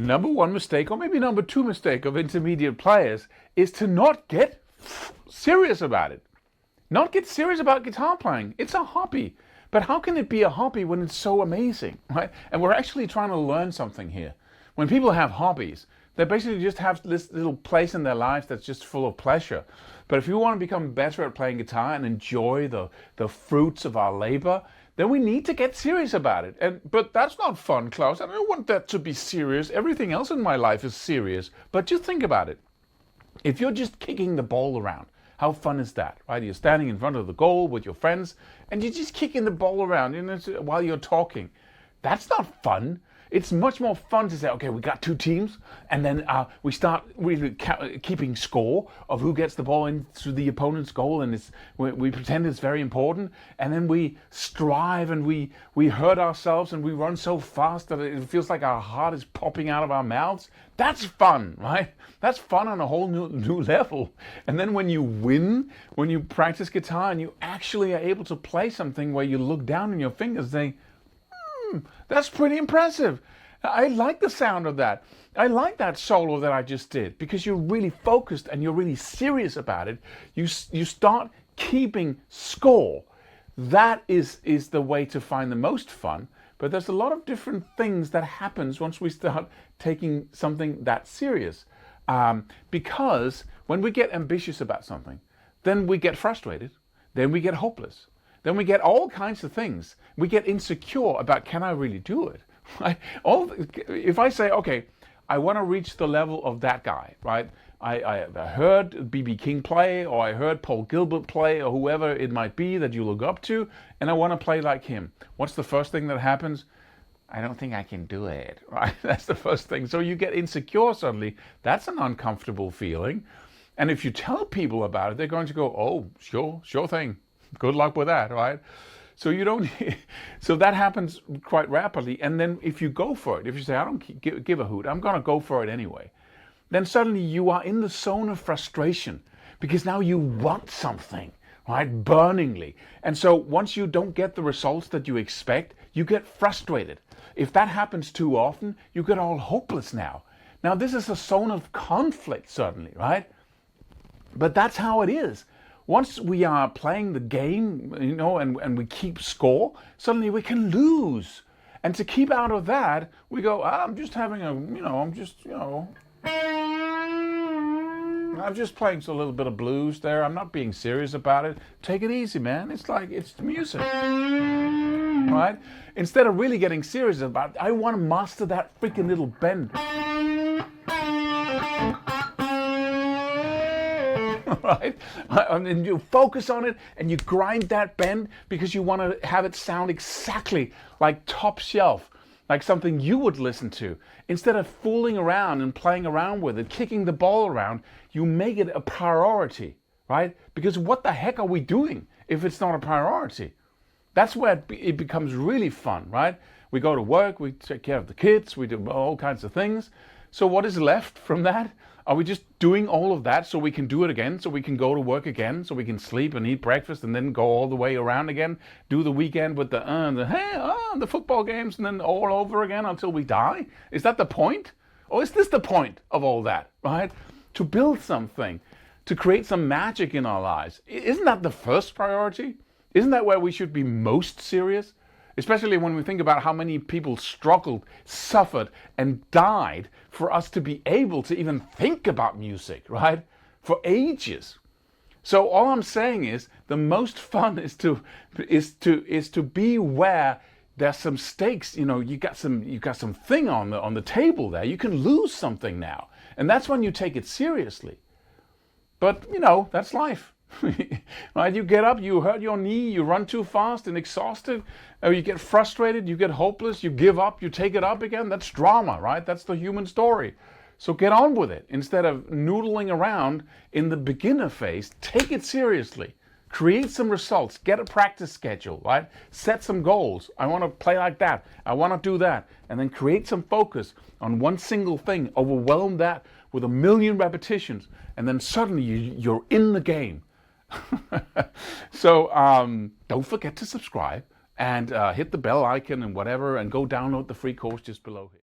number one mistake, or maybe number two mistake of intermediate players, is to not get serious about it. Not get serious about guitar playing. It's a hobby. But how can it be a hobby when it's so amazing, right? And we're actually trying to learn something here. When people have hobbies, they basically just have this little place in their lives that's just full of pleasure. But if you want to become better at playing guitar and enjoy the fruits of our labor, then we need to get serious about it. But that's not fun, Klaus. I don't want that to be serious. Everything else in my life is serious. But just think about it. If you're just kicking the ball around, how fun is that, right? You're standing in front of the goal with your friends and you're just kicking the ball around, while you're talking. That's not fun. It's much more fun to say, okay, we got two teams, and then we start really keeping score of who gets the ball into the opponent's goal, and we pretend it's very important, and then we strive and we hurt ourselves and we run so fast that it feels like our heart is popping out of our mouths. That's fun, right? That's fun on a whole new level. And then when you win, when you practice guitar and you actually are able to play something where you look down on your fingers and say, that's pretty impressive. I like the sound of that. I like that solo that I just did, because you're really focused and you're really serious about it. You start keeping score. That is the way to find the most fun. But there's a lot of different things that happens once we start taking something that serious. Because when we get ambitious about something, then we get frustrated, then we get hopeless. Then we get all kinds of things. We get insecure about, can I really do it? Right? If I say, okay, I want to reach the level of that guy, right? I heard B.B. King play, or I heard Paul Gilbert play, or whoever it might be that you look up to, and I want to play like him. What's the first thing that happens? I don't think I can do it, right? That's the first thing. So you get insecure suddenly. That's an uncomfortable feeling. And if you tell people about it, they're going to go, oh, sure thing. Good luck with that, right? So you don't. So that happens quite rapidly. And then if you go for it, if you say, I don't give a hoot, I'm going to go for it anyway, then suddenly you are in the zone of frustration, because now you want something, right? Burningly. And so once you don't get the results that you expect, you get frustrated. If that happens too often, you get all hopeless now. Now this is a zone of conflict suddenly, right? But that's how it is. Once we are playing the game, and we keep score, suddenly we can lose. And to keep out of that, we go, I'm just having I'm just playing a little bit of blues there. I'm not being serious about it. Take it easy, man. It's music, right? Instead of really getting serious about it, I want to master that freaking little bend. Right? And you focus on it and you grind that bend because you want to have it sound exactly like top shelf, like something you would listen to. Instead of fooling around and playing around with it, kicking the ball around, you make it a priority, right? Because what the heck are we doing if it's not a priority? That's where it becomes really fun, right? We go to work, we take care of the kids, we do all kinds of things. So what is left from that? Are we just doing all of that so we can do it again, so we can go to work again, so we can sleep and eat breakfast and then go all the way around again, do the weekend with the football games and then all over again until we die? Is that the point? Or is this the point of all that, right? To build something, to create some magic in our lives. Isn't that the first priority? Isn't that where we should be most serious? Especially when we think about how many people struggled, suffered, and died for us to be able to even think about music, right? For ages. So all I'm saying is the most fun is to be where there's some stakes. You got some thing on the table there. You can lose something now, and that's when you take it seriously. But that's life. Right? You get up, you hurt your knee, you run too fast and exhausted, or you get frustrated, you get hopeless, you give up, you take it up again. That's drama, right? That's the human story. So get on with it. Instead of noodling around in the beginner phase, take it seriously. Create some results, get a practice schedule, right? Set some goals. I want to play like that. I want to do that. And then create some focus on one single thing. Overwhelm that with 1,000,000 repetitions. And then suddenly you're in the game. So don't forget to subscribe and hit the bell icon and whatever, and go download the free course just below here.